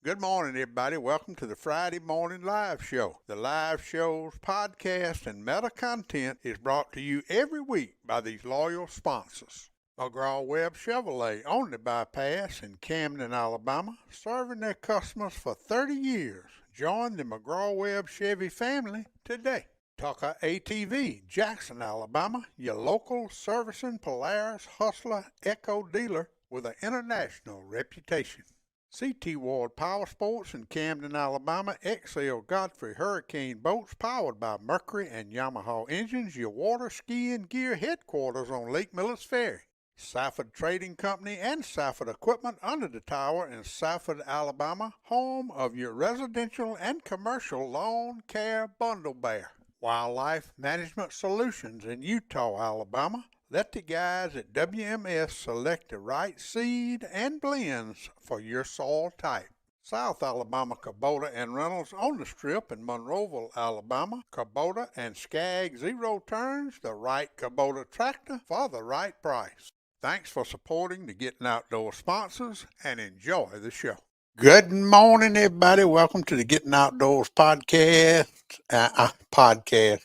Good morning, everybody. Welcome to the Friday Morning Live Show. The live show's podcast and meta content is brought to you every week by these loyal sponsors. McGraw-Webb Chevrolet on the bypass in Camden, Alabama, serving their customers for 30 years. Join the McGraw-Webb Chevy family today. Tucker ATV, Jackson, Alabama, your local servicing Polaris Hustler Echo dealer with an international reputation. CT Ward Power Sports in Camden, Alabama, XL Godfrey Hurricane Boats powered by Mercury and Yamaha engines, your water skiing gear headquarters on Lake Millis Ferry. Safford Trading Company and Safford Equipment under the tower in Safford, Alabama, home of your residential and commercial lawn care bundle bear. Wildlife Management Solutions in Utah, Alabama. Let the guys at WMS select the right seed and blends for your soil type. South Alabama Kubota and Reynolds on the Strip in Monroeville, Alabama. Kubota and Skag Zero Turns, the right Kubota tractor for the right price. Thanks for supporting the Gettin Outdoors sponsors and enjoy the show. Good morning, everybody. Welcome to the Gettin Outdoors podcast.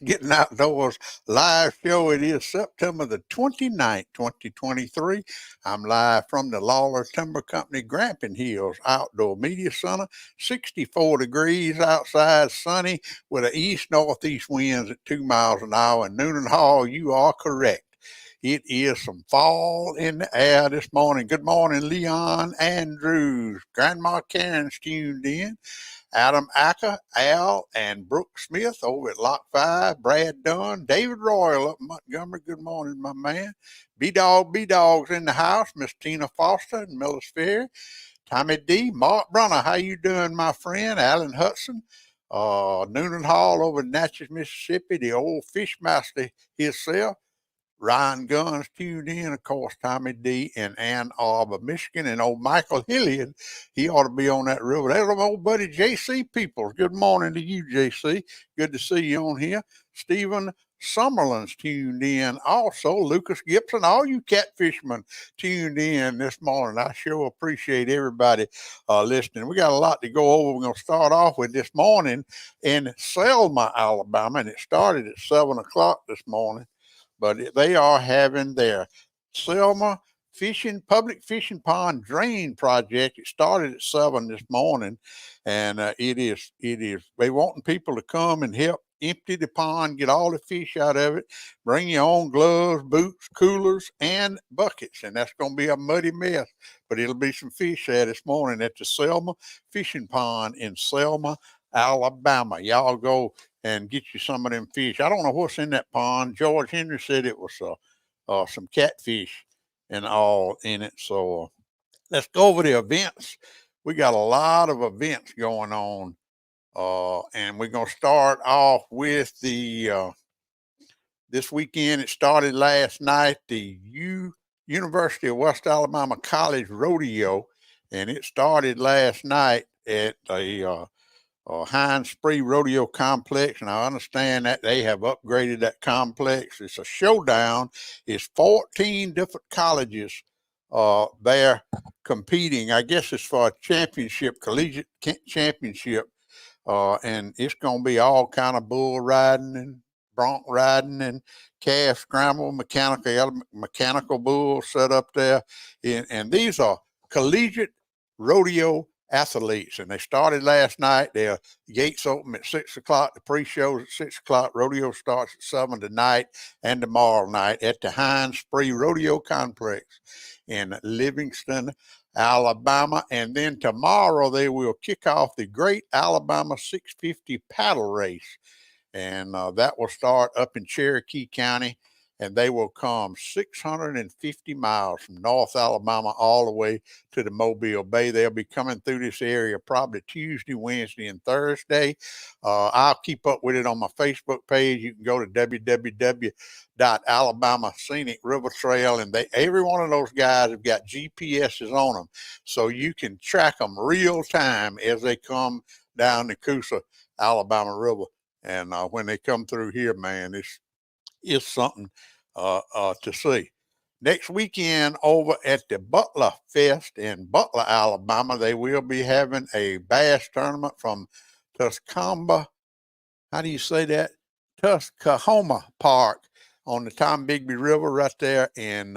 Gettin Outdoors live show. It is September the 29th, 2023. I'm live from the Lawler Timber Company, Grampian Hills Outdoor Media Center. 64 degrees outside, sunny with an east-northeast winds at 2 miles an hour. And Noonan Hall, you are correct. It is some fall in the air this morning. Good morning, Leon Andrews. Grandma Karen's tuned in. Adam Acker, Al, and Brooke Smith over at Lock 5. Brad Dunn, David Royal up in Montgomery. Good morning, my man. B-Dog's in the house. Miss Tina Foster in Millis Ferry. Tommy D, Mark Brunner, how you doing, my friend? Alan Hudson. Noonan Hall over in Natchez, Mississippi. The old fishmaster himself. Ryan Gunn's tuned in, of course, Tommy D in Ann Arbor, Michigan, and old Michael Hilliard, he ought to be on that river. There's my old buddy J.C. Peoples. Good morning to you, J.C. Good to see you on here. Stephen Summerlin's tuned in. Also, Lucas Gibson, all you catfishermen tuned in this morning. I sure appreciate everybody listening. We got a lot to go over. We're going to start off with this morning in Selma, Alabama, and it started at 7 o'clock this morning. But they are having their Selma public fishing pond drain project. It started at 7 this morning, and it is they wanting people to come and help empty the pond, get all the fish out of it, bring your own gloves, boots, coolers, and buckets, and that's going to be a muddy mess, but it'll be some fish there this morning at the Selma fishing pond in Selma, Alabama. Y'all go and get you some of them fish. I don't know what's in that pond. George Henry said it was some catfish and all in it. So let's go over the events. We got a lot of events going on, and we're going to start off with the this weekend. It started last night, the University of West Alabama College Rodeo, and it started last night at a Hines Spree Rodeo Complex, and I understand that they have upgraded that complex. It's a showdown. It's 14 different colleges there competing. I guess it's for a championship, collegiate championship and it's going to be all kind of bull riding and bronc riding and calf scramble, mechanical bulls set up there. And these are collegiate rodeo athletes, and they started last night. Their gates open at 6 o'clock. The pre-shows at 6 o'clock. Rodeo starts at 7 tonight and tomorrow night at the Hines Spree Rodeo Complex in Livingston, Alabama. And then tomorrow they will kick off the Great Alabama 650 paddle race, and that will start up in Cherokee County, and they will come 650 miles from North Alabama all the way to the Mobile Bay. They'll be coming through this area probably Tuesday, Wednesday, and Thursday. I'll keep up with it on my Facebook page. You can go to www.alabama Scenic River Trail, and every one of those guys have got GPSs on them, so you can track them real time as they come down the Coosa, Alabama River. And when they come through here, man, it's something to see. Next weekend over at the Butler Fest in Butler, Alabama, they will be having a bass tournament from Tuscombe. How do you say that? Tuscahoma Park on the Tom Bigby River right there in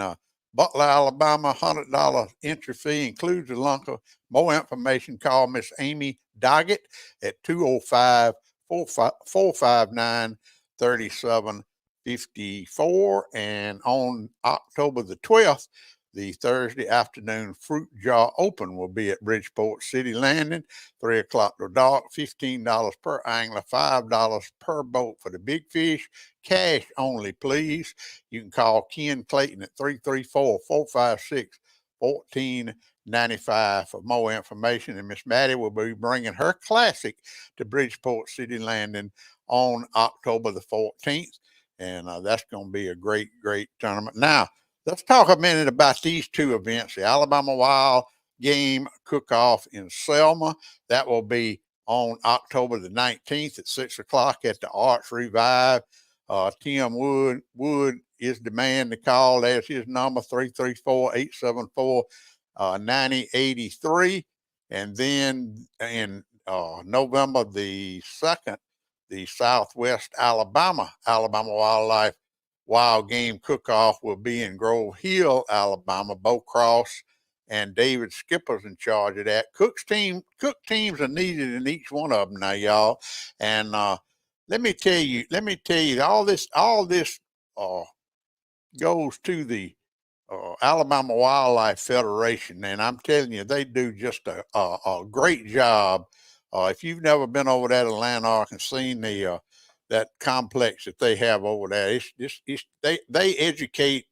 Butler, Alabama. $100 entry fee, includes the lunker. More information, call Miss Amy Doggett at 205-459-3754. And on October the 12th, the Thursday afternoon Fruit Jar Open will be at Bridgeport City Landing, 3 o'clock to dark, $15 per angler, $5 per boat for the big fish. Cash only, please. You can call Ken Clayton at 334-456-1495 for more information. And Miss Maddie will be bringing her classic to Bridgeport City Landing on October the 14th. And that's going to be a great, great tournament. Now, let's talk a minute about these two events. The Alabama Wild Game Cook-Off in Selma. That will be on October the 19th at 6 o'clock at the Arts Revive. Tim Wood is the man to call. There's his number, 334-874-9083. And then in November the 2nd, the Southwest Alabama Wildlife Wild Game Cook-Off will be in Grove Hill, Alabama. Bo Cross and David Skipper's in charge of that. Cook teams are needed in each one of them now, y'all. And let me tell you, all this goes to the Alabama Wildlife Federation, and I'm telling you, they do just a great job. If you've never been over there to Lanark and seen the that complex that they have over there, they educate,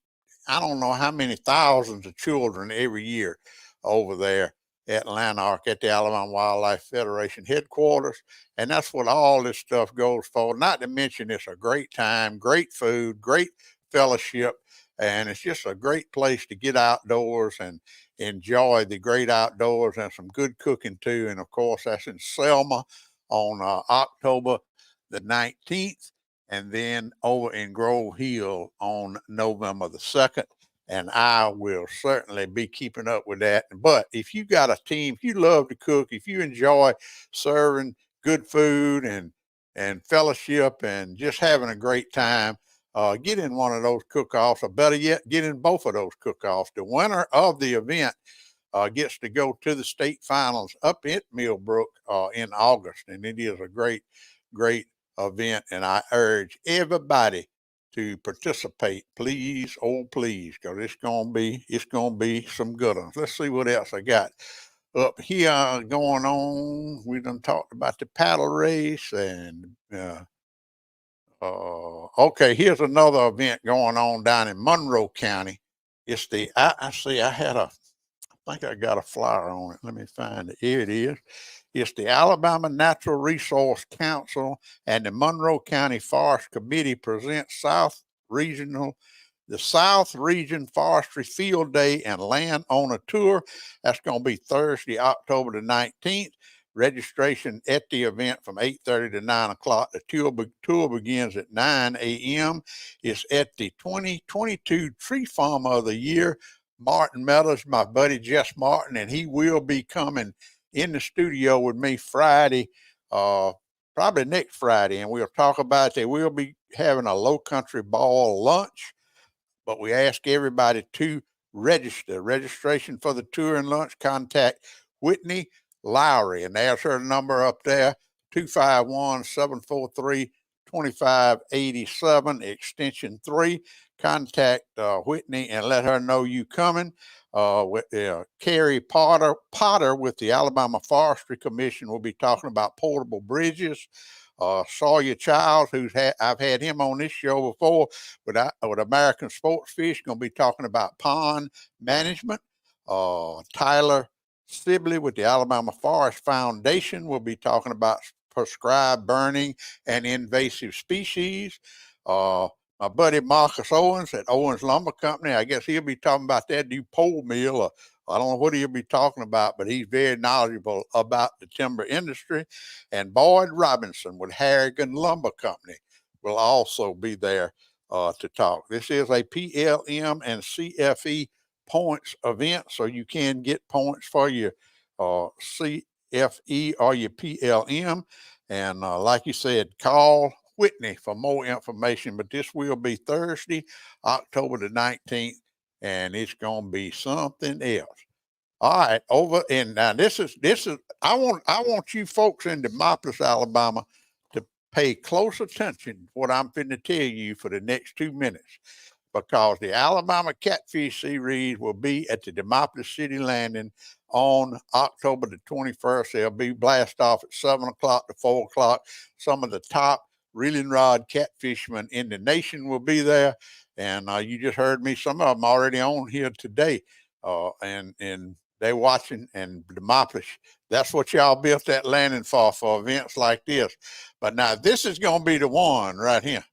I don't know how many thousands of children every year over there at Lanark at the Alabama Wildlife Federation headquarters. And that's what all this stuff goes for. Not to mention it's a great time, great food, great fellowship, and it's just a great place to get outdoors and enjoy the great outdoors and some good cooking too. And of course, that's in Selma on October the 19th, and then over in Grove Hill on November the 2nd. And I will certainly be keeping up with that. But if you got a team, if you love to cook, if you enjoy serving good food and fellowship and just having a great time, get in one of those cook-offs, or better yet, get in both of those cook-offs. The winner of the event gets to go to the state finals up at Millbrook in August, and it is a great, great event. And I urge everybody to participate, please, oh please, because it's gonna be some good ones. Let's see what else I got up here going on. We done talked about the paddle race, and okay, here's another event going on down in Monroe County. It's the I see I think I got a flyer on it. Let me find it. Here it is. It's the Alabama Natural Resource Council and the Monroe County Forest Committee present the South Region Forestry Field Day and Landowner Tour. That's going to be Thursday, October the 19th. Registration at the event from 8:30 to 9 o'clock. The tour begins at 9 a.m. It's at the 2022 Tree Farmer of the Year, Martin Meadows, my buddy Jess Martin, and he will be coming in the studio with me Friday uh, probably next Friday, and we'll talk about they will be having a low country ball lunch, but we ask everybody to register. Registration for the tour and lunch, contact Whitney Lowry, and there's her number up there, 251-743-2587, extension 3. Contact Whitney and let her know you coming. Carrie Potter with the Alabama Forestry Commission will be talking about portable bridges. Sawyer Childs, I've had him on this show before with American Sports Fish, going to be talking about pond management. Tyler Sibley with the Alabama Forest Foundation will be talking about prescribed burning and invasive species. My buddy Marcus Owens at Owens Lumber Company, I guess he'll be talking about that new pole mill. I don't know what he'll be talking about, but he's very knowledgeable about the timber industry. And Boyd Robinson with Harrigan Lumber Company will also be there to talk. This is a PLM and CFE points event, so you can get points for your CFE or your PLM. And like you said, call Whitney for more information. But this will be Thursday, October the 19th, and it's going to be something else. All right, over and now this is I want you folks in Demopolis, Alabama, to pay close attention to what I'm finna tell you for the next 2 minutes, because the Alabama Catfish Series will be at the Demopolis City Landing on October the 21st. They'll be blast off at 7 o'clock to 4 o'clock. Some of the top reeling rod catfishermen in the nation will be there, and you just heard me. Some of them already on here today, and they watching and Demopolis. That's what y'all built that landing for events like this. But now this is going to be the one right here.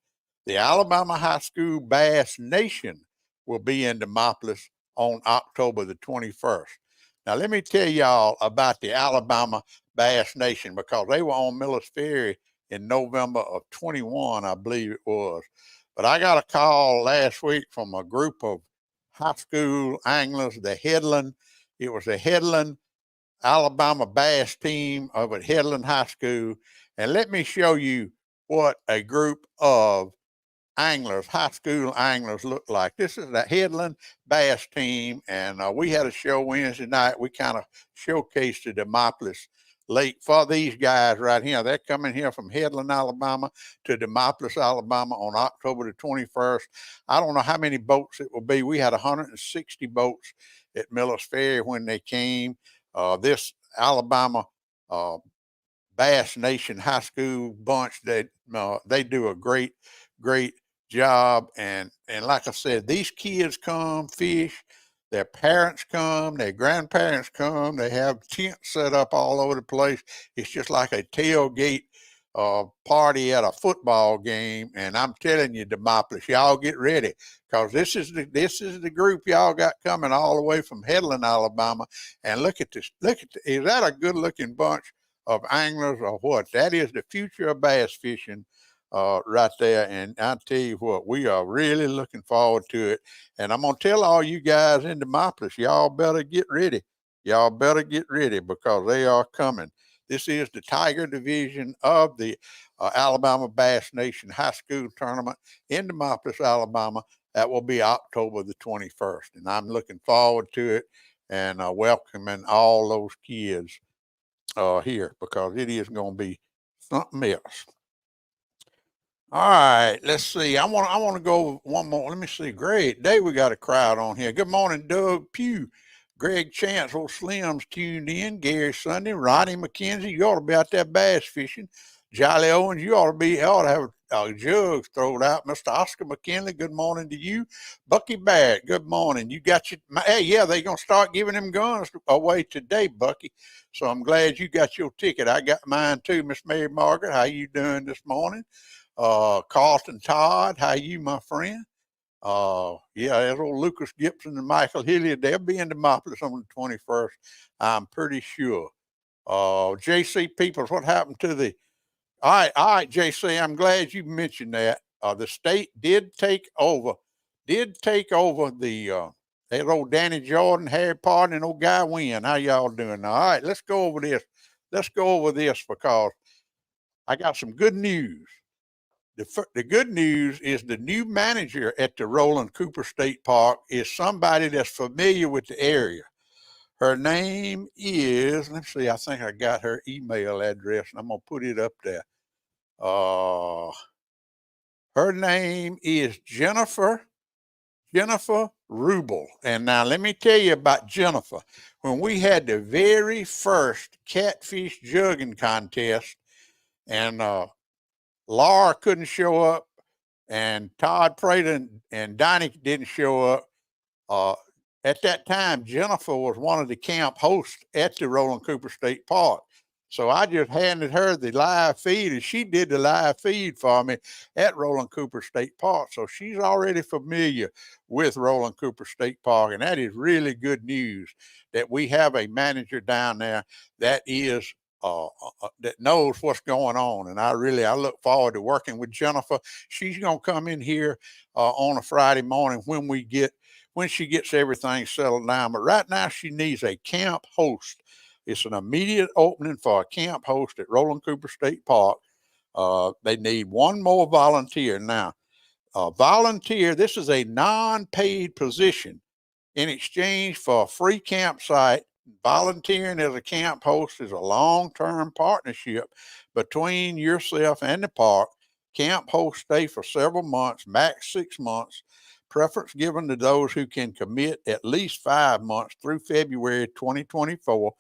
The Alabama High School Bass Nation will be in Demopolis on October the 21st. Now, let me tell y'all about the Alabama Bass Nation, because they were on Miller's Ferry in November of 21, I believe it was. But I got a call last week from a group of high school anglers, it was the Headland Alabama bass team over at Headland High School. And let me show you what a group of anglers, high school anglers, look like. This is the Headland bass team, and we had a show Wednesday night. We kind of showcased the Demopolis Lake for these guys right here. They're coming here from Headland, Alabama to Demopolis, Alabama on October the 21st. I don't know how many boats it will be. We had 160 boats at Miller's Ferry when they came. This Alabama Bass Nation High School bunch, they do a great job. And like I said, these kids come fish. Their parents come, their grandparents come. They have tents set up all over the place. It's just like a tailgate party at a football game. And I'm telling you, Demopolis, y'all get ready, because this is the group y'all got coming all the way from Headland, Alabama. And look at this. Is that a good looking bunch of anglers or what? That is the future of bass fishing right there. And I tell you what, we are really looking forward to it. And I'm going to tell all you guys in Demopolis, y'all better get ready. Y'all better get ready, because they are coming. This is the Tiger Division of the Alabama Bass Nation High School Tournament in Demopolis, Alabama. That will be October the 21st. And I'm looking forward to it, and welcoming all those kids here, because it is going to be something else. All right, let's see. I want to go one more. Let me see. Great day. We got a crowd on here. Good morning, Doug Pugh. Greg Chance, old Slim's tuned in. Gary Sunday, Ronnie McKenzie. You ought to be out there bass fishing. Jolly Owens, you ought to have jugs thrown out. Mr. Oscar McKinley, good morning to you. Bucky Barrett, good morning. You got your, hey, yeah, they're going to start giving them guns away today, Bucky. So I'm glad you got your ticket. I got mine too. Miss Mary Margaret, how you doing this morning? Carlton Todd, how you, my friend? Yeah, there's old Lucas Gibson and Michael Hilliard. They'll be in Demopolis on the 21st, I'm pretty sure. JC Peoples, what happened to the all right, JC, I'm glad you mentioned that. The state did take over the that old Danny Jordan, Harry Potter, and old Guy Wynn. How y'all doing now? All right, let's go over this. Let's go over this, because I got some good news. The good news is the new manager at the Roland Cooper State Park is somebody that's familiar with the area. Her name is, let's see, I think I got her email address and I'm going to put it up there. Uh, Her name is Jennifer Rubel. And now let me tell you about Jennifer. When we had the very first catfish jugging contest, and Laura couldn't show up, and Todd Prater and Donnie didn't show up. Uh, at that time, Jennifer was one of the camp hosts at the Roland Cooper State Park. So I just handed her the live feed, and she did the live feed for me at Roland Cooper State Park. So she's already familiar with Roland Cooper State Park, and that is really good news that we have a manager down there that is that knows what's going on. And I look forward to working with Jennifer. She's gonna come in here on a Friday morning when she gets everything settled down. But right now, she needs a camp host. It's an immediate opening for a camp host at Roland Cooper State Park. They need one more volunteer. Now, volunteer, this is a non paid position in exchange for a free campsite. Volunteering as a camp host is a long term partnership between yourself and the park. Camp hosts stay for several months, max 6 months. Preference given to those who can commit at least 5 months through February 2024.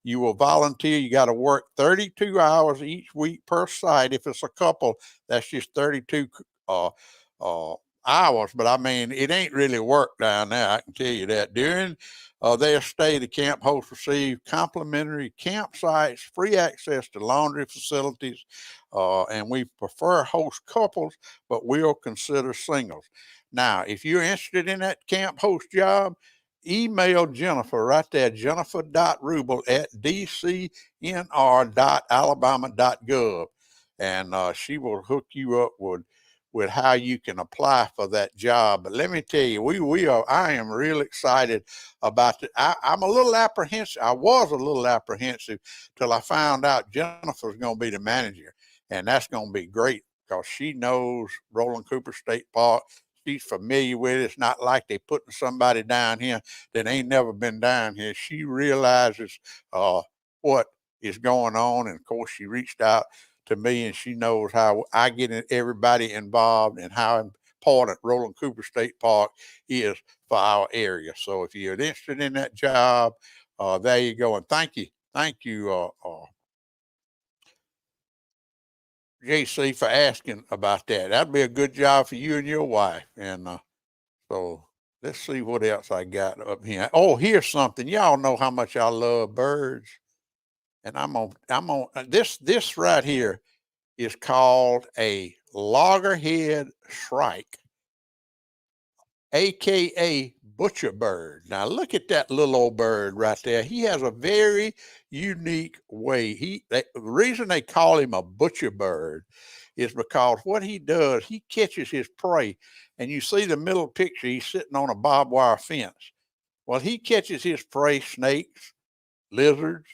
You will volunteer. You got to work 32 hours each week per site. If it's a couple, that's just 32 uh, hours. But I mean, it ain't really work down there. I can tell you that. During their stay, the camp hosts receive complimentary campsites, free access to laundry facilities, and we prefer host couples, but we'll consider singles. Now, if you're interested in that camp host job, email Jennifer right there, jennifer.rubel at dcnr.alabama.gov, and she will hook you up with how you can apply for that job. But let me tell you, I am real excited about it. I'm a little apprehensive. I was a little apprehensive till I found out Jennifer's going to be the manager, and that's going to be great because she knows Roland Cooper State Park. She's familiar with it. It's not like they putting somebody down here that ain't never been down here. She realizes what is going on, and of course, she reached out to me, and she knows how I get everybody involved and how important Roland Cooper State Park is for our area. So, if you're interested in that job, there you go. And thank you, JC, for asking about that. That'd be a good job for you and your wife. And so let's see what else I got up here. Oh, here's something. Y'all know how much I love birds. And I'm on this right here is called a loggerhead shrike, aka butcher bird. Now look at that little old bird right there. He has a very unique way. The reason they call him a butcher bird is because what he does, he catches his prey, and you see the middle picture. He's sitting on a barbed wire fence. Well, he catches his prey, snakes, lizards,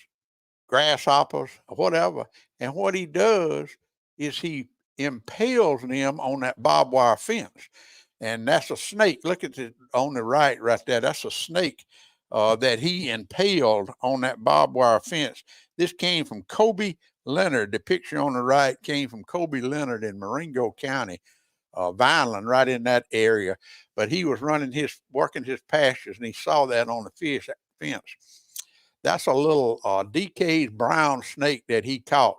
grasshoppers, whatever. And what he does is he impales them on that barbed wire fence. And that's a snake. Look at it on the right there. That's a snake that he impaled on that barbed wire fence. This came from Kobe Leonard. The picture on the right came from Kobe Leonard in Marengo County, Vineland, right in that area. But he was working his pastures, and he saw that on the fence. That's a little decayed brown snake that he caught.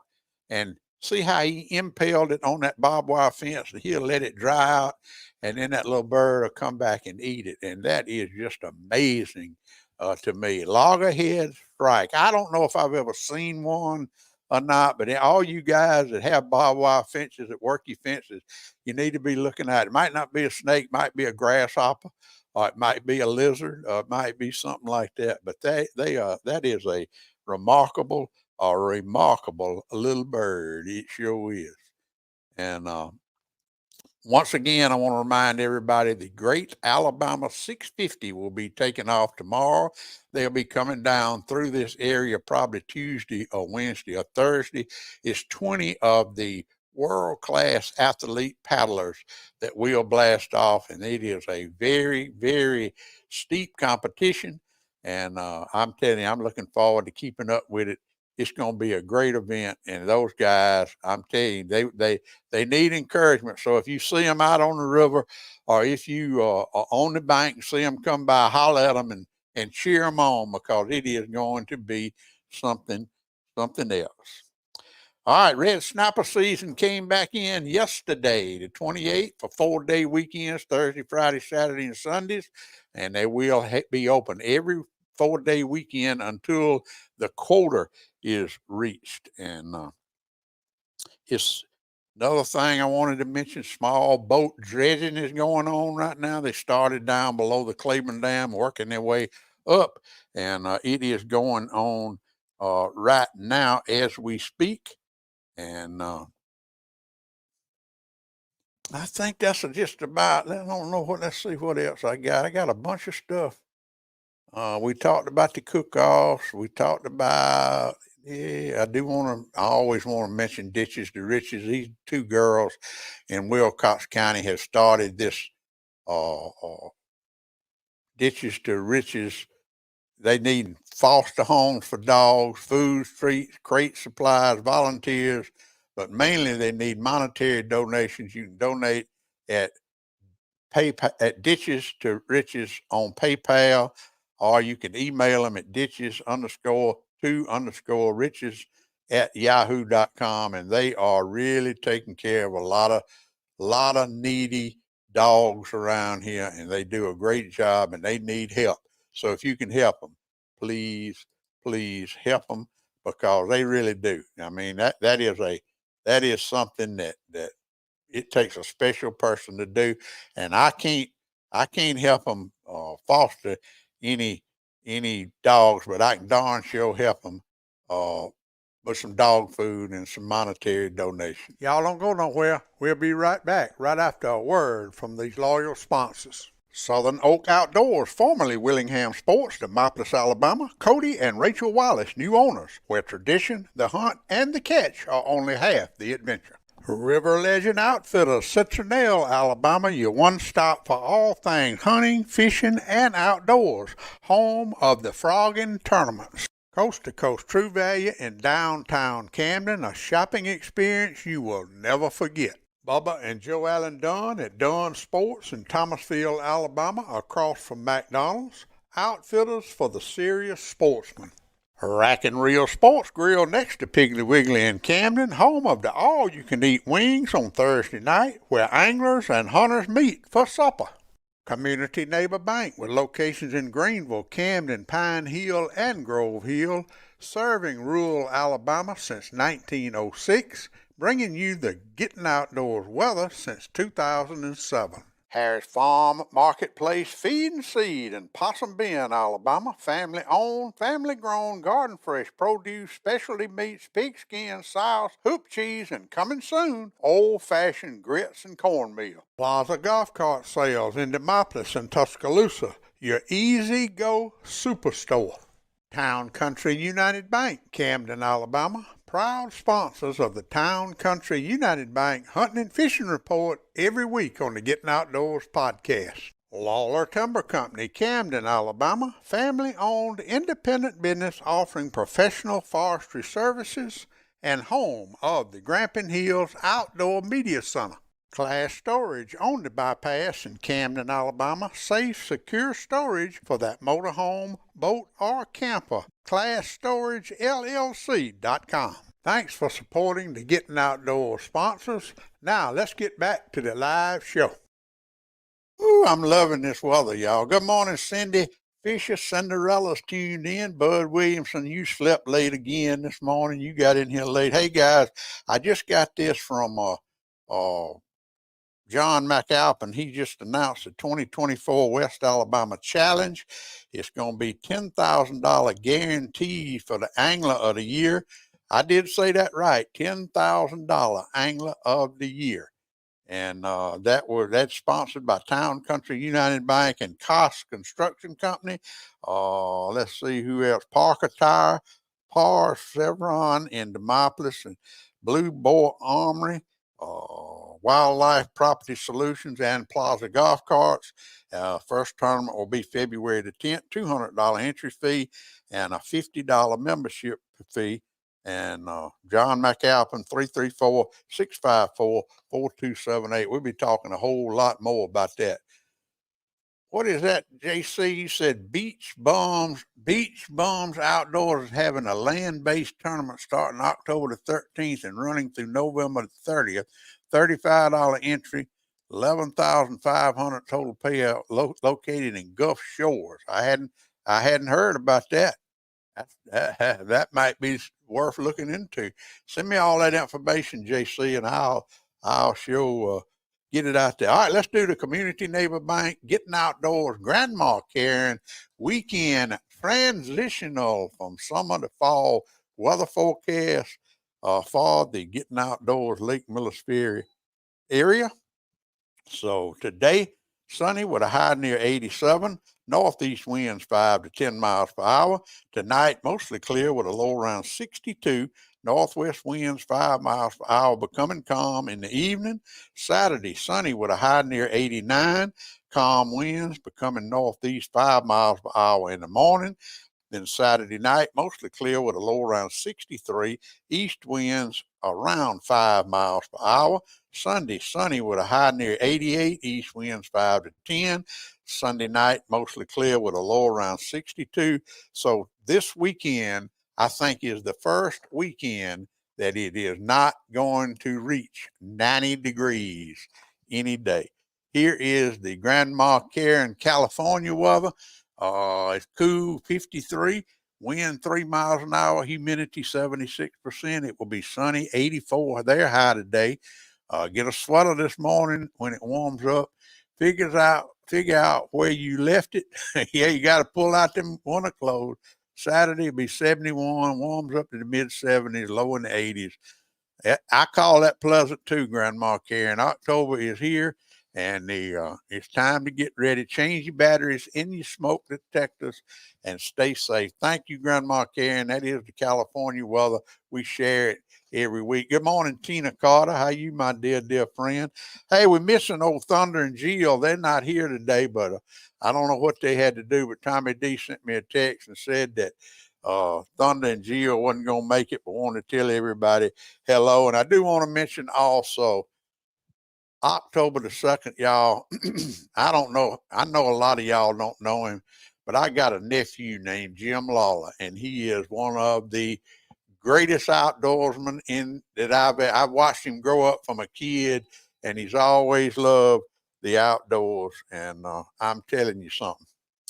And see how he impaled it on that barbed wire fence? He'll let it dry out, and then that little bird will come back and eat it. And that is just amazing to me. Loggerhead shrike. I don't know if I've ever seen one or not, but all you guys that have barbed wire fences, that work your fences, you need to be looking at it. It might not be a snake, might be a grasshopper, or it might be a lizard, or it might be something like that. But that is a remarkable little bird. It sure is. And Once again, I want to remind everybody the Great Alabama 650 will be taking off tomorrow. They'll be coming down through this area probably Tuesday or Wednesday or Thursday. It's 20 of the world-class athlete paddlers that will blast off, and it is a very, very steep competition. And I'm telling you, I'm looking forward to keeping up with it. It's going to be a great event, and those guys, I'm telling you, they need encouragement. So if you see them out on the river, or if you are on the bank and see them come by, holler at them and cheer them on, because it is going to be something else. All right, red snapper season came back in yesterday, the 28th, for 4-day weekends, Thursday, Friday, Saturday, and Sundays, and they will be open every 4-day weekend until the quota is reached. And it's another thing I wanted to mention. Small boat dredging is going on right now. They started down below the Claiborne Dam, working their way up, and it is going on right now as we speak. And I think that's just about. I don't know what. Let's see what else I got. I got a bunch of stuff. We talked about the cook-offs. We talked about. Yeah, I do want to. I always want to mention Ditches to Riches. These two girls in Wilcox County have started this Ditches to Riches. They need foster homes for dogs, food, treats, crate supplies, volunteers, but mainly they need monetary donations. You can donate at PayPal at Ditches to Riches on PayPal, or you can email them at ditches_to_riches at yahoo.com, and they are really taking care of a lot of needy dogs around here, and they do a great job, and they need help. So if you can help them, please, please help them, because they really do. I mean, that is something that it takes a special person to do, and I can't help them foster any dogs, but I can darn sure help them with some dog food and some monetary donation. Y'all don't go nowhere. We'll be right back right after a word from these loyal sponsors. Southern Oak Outdoors, formerly Willingham Sports, Demopolis, Alabama. Cody and Rachel Wallace, new owners, where tradition, the hunt, and the catch are only half the adventure. River Legend Outfitters, Citronelle, Alabama, your one-stop for all things hunting, fishing, and outdoors. Home of the frogging tournaments. Coast to Coast True Value in downtown Camden, a shopping experience you will never forget. Bubba and Joe Allen Dunn at Dunn Sports in Thomasville, Alabama, across from McDonald's. Outfitters for the serious sportsman. Rack and Reel Sports Grill next to Piggly Wiggly in Camden, home of the all-you-can-eat wings on Thursday night, where anglers and hunters meet for supper. Community Neighbor Bank with locations in Greenville, Camden, Pine Hill, and Grove Hill, serving rural Alabama since 1906, bringing you the Gettin Outdoors weather since 2007. Harris Farm Marketplace Feed and Seed in Possum Bend, Alabama. Family-owned, family-grown, garden-fresh produce, specialty meats, pigskin, souse, hoop cheese, and coming soon, old-fashioned grits and cornmeal. Plaza Golf Cart Sales in Demopolis and Tuscaloosa, your easy-go superstore. Town Country United Bank, Camden, Alabama. Proud sponsors of the Town Country United Bank Hunting and Fishing Report every week on the Gettin Outdoors podcast. Lawler Timber Company, Camden, Alabama. Family-owned independent business offering professional forestry services and home of the Grampian Hills Outdoor Media Center. Class Storage on the bypass in Camden, Alabama. Safe, secure storage for that motorhome, boat, or camper. ClassStorageLLC.com. Thanks for supporting the Gettin Outdoors sponsors. Now let's get back to the live show. Ooh, I'm loving this weather, y'all. Good morning, Cindy Fisher. Cinderella's tuned in. Bud Williamson, you slept late again this morning. You got in here late. Hey, guys, I just got this from John McAlpin. He just announced the 2024 West Alabama Challenge. It's going to be $10,000 guaranteed for the Angler of the Year. I did say that right, $10,000 Angler of the Year. And that's sponsored by Town Country United Bank and Cost Construction Company. Let's see who else. Parker Tire, Par Chevron in Demopolis, and Blue Boar Armory, Wildlife Property Solutions, and Plaza Golf Carts. First tournament will be February the 10th, $200 entry fee and a $50 membership fee. And John McAlpin, 334-654-4278. We'll be talking a whole lot more about that. What is that, JC? You said Beach Bums Outdoors is having a land-based tournament starting October the 13th and running through November the 30th. $35 entry, 11,500 total payout, located in Gulf Shores. I hadn't heard about that. That might be worth looking into. Send me all that information, JC, and I'll sure get it out there. All right, let's do the Community Neighbor Bank Getting Outdoors Grandma Karen weekend transitional from summer to fall weather forecast for the Getting Outdoors Lake Millis Ferry area. So today, sunny with a high near 87. Northeast winds 5 to 10 miles per hour. Tonight, mostly clear with a low around 62. Northwest winds 5 miles per hour, becoming calm in the evening. Saturday, sunny with a high near 89. Calm winds becoming northeast 5 miles per hour in the morning. Then Saturday night, mostly clear with a low around 63. East winds around 5 miles per hour. Sunday, sunny with a high near 88. East winds 5 to 10. Sunday night, mostly clear with a low around 62. So this weekend, I think, is the first weekend that it is not going to reach 90 degrees any day. Here is the Grandma Karen California weather. It's cool, 53, wind 3 miles an hour, humidity 76%. It will be sunny, 84 their high today. Get a sweater this morning when it warms up. Figure out where you left it. Yeah, you got to pull out them winter clothes. Saturday will be 71, warms up to the mid 70s, low in the 80s. I call that pleasant too, Grandma Karen. October is here, and it's time to get ready. Change your batteries in your smoke detectors and stay safe. Thank you, Grandma Karen. That is the California weather. We share it every week. Good morning, Tina Carter. How you, my dear friend? Hey, we're missing old Thunder and Jill. They're not here today, but I don't know what they had to do. But Tommy D sent me a text and said that Thunder and Jill wasn't going to make it, but wanted to tell everybody hello. And I do want to mention also October the 2nd, y'all. I don't know. I know a lot of y'all don't know him, but I got a nephew named Jim Lawler, and he is one of the greatest outdoorsmen I've watched him grow up from a kid, and he's always loved the outdoors. And I'm telling you something,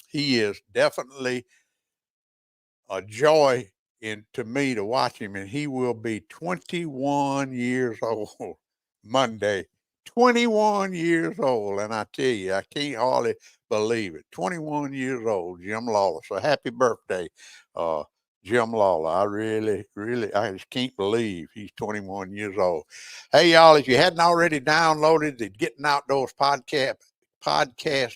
he is definitely a joy to me to watch him, and he will be 21 years old Monday. 21 years old, and I tell you, I can't hardly believe it. 21 years old, Jim Lawler. So happy birthday, uh, Jim Lawler. I really, I just can't believe he's 21 years old. Hey, y'all, if you hadn't already downloaded the Getting Outdoors podcast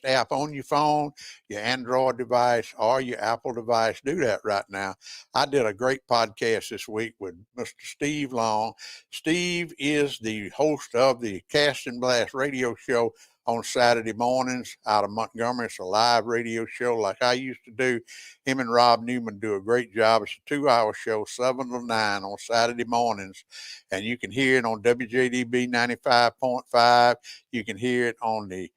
app on your phone, your Android device, or your Apple device, do that right now. I did a great podcast this week with Mr. Steve Long. Steve is the host of the Cast and Blast radio show on Saturday mornings out of Montgomery. It's a live radio show like I used to do. Him and Rob Newman do a great job. It's a 2-hour show, 7 to 9 on Saturday mornings. And you can hear it on WJDB 95.5. You can hear it on the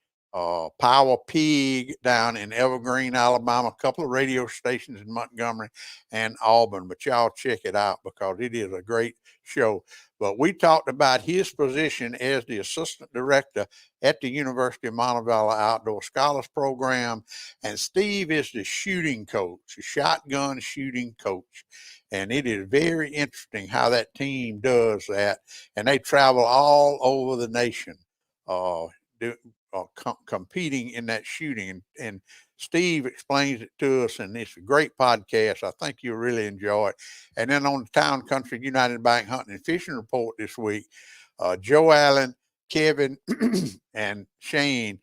Power Pig down in Evergreen, Alabama, a couple of radio stations in Montgomery and Auburn, but y'all check it out because it is a great show. But we talked about his position as the assistant director at the University of Montevallo Outdoor Scholars Program, and Steve is the shooting coach, the shotgun shooting coach. And it is very interesting how that team does that, and they travel all over the nation. Competing in that shooting. And Steve explains it to us, and it's a great podcast. I think you'll really enjoy it. And then on the Town Country United Bank Hunting and Fishing Report this week, Joe Allen Kevin and Shane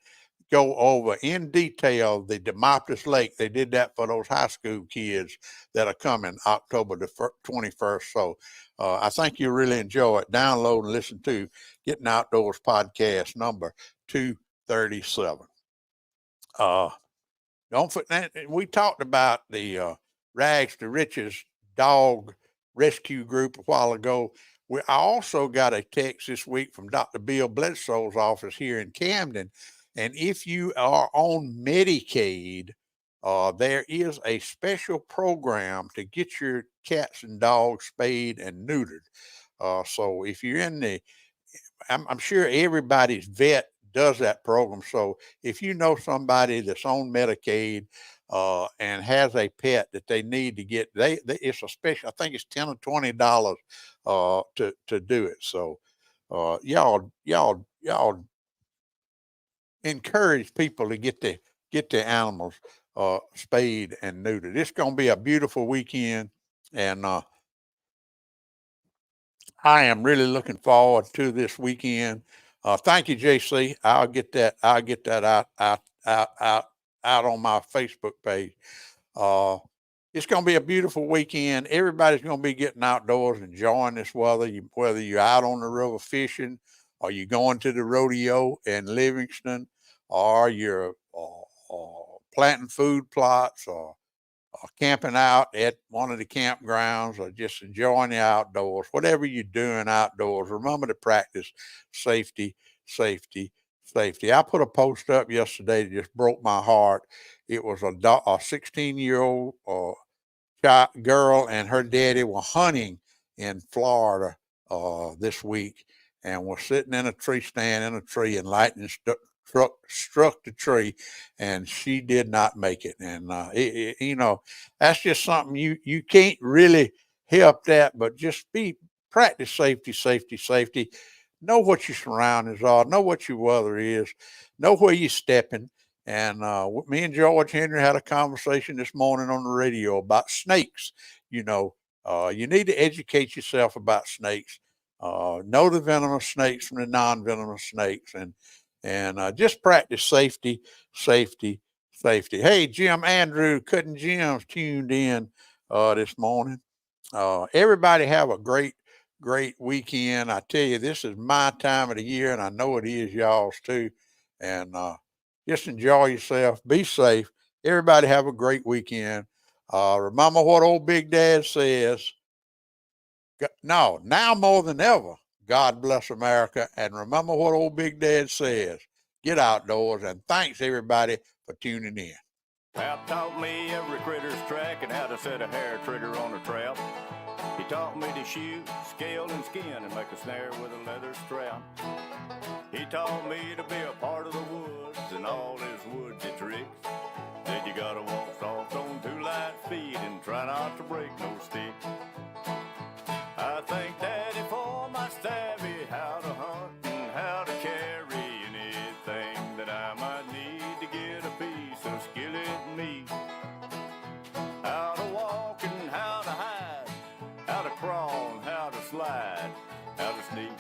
go over in detail the Demopolis Lake. They did that for those high school kids that are coming October the 21st. So I think you'll really enjoy it. Download and listen to Getting Outdoors podcast number 237. Don't forget, we talked about the Rags to Riches dog rescue group a while ago. I also got a text this week from Dr. Bill Bledsoe's office here in Camden. And if you are on Medicaid, there is a special program to get your cats and dogs spayed and neutered. So if you're in the I'm sure everybody's vet does that program. So if you know somebody that's on Medicaid and has a pet that they need to get, it's a special. I think it's $10 or $20 to do it. So y'all encourage people to get their animals spayed and neutered. It's gonna be a beautiful weekend, and I am really looking forward to this weekend. Thank you, JC. I'll get that. Out on my Facebook page. Uh, it's going to be a beautiful weekend. Everybody's going to be getting outdoors, enjoying this weather. Whether you're out on the river fishing, or you're going to the rodeo in Livingston, or you're planting food plots, or camping out at one of the campgrounds, or just enjoying the outdoors, whatever you're doing outdoors, remember to practice safety, safety, safety. I put a post up yesterday that just broke my heart. It was a 16-year-old girl and her daddy were hunting in Florida this week, and were sitting in a tree stand in a tree, and lightning struck the tree, and she did not make it. And that's just something you can't really help that, but just practice safety, safety, safety. Know what your surroundings are. Know what your weather is. Know where you're stepping. And me and George Henry had a conversation this morning on the radio about snakes. You need to educate yourself about snakes. Know the venomous snakes from the non-venomous snakes, and just practice safety, safety, safety. Hey, Jim Andrew, Cutting Jim's tuned in this morning. Everybody have a great, great weekend. I tell you, this is my time of the year, and I know it is y'all's too. And just enjoy yourself. Be safe. Everybody have a great weekend. Remember what old Big Dad says. No, now more than ever, God bless America. And remember what old Big Dad says. Get outdoors. And thanks, everybody, for tuning in. Pap taught me every critter's track and how to set a hair trigger on a trap. He taught me to shoot, scale, and skin and make a snare with a leather strap. He taught me to be a part of the woods and all his woodsy tricks. Said you gotta walk soft on 2 light feet and try not to break no stick. I thank Daddy for my savvy, how to hunt and how to carry anything that I might need to get a piece of skillet meat. How to walk and how to hide, how to crawl and how to slide, how to sneak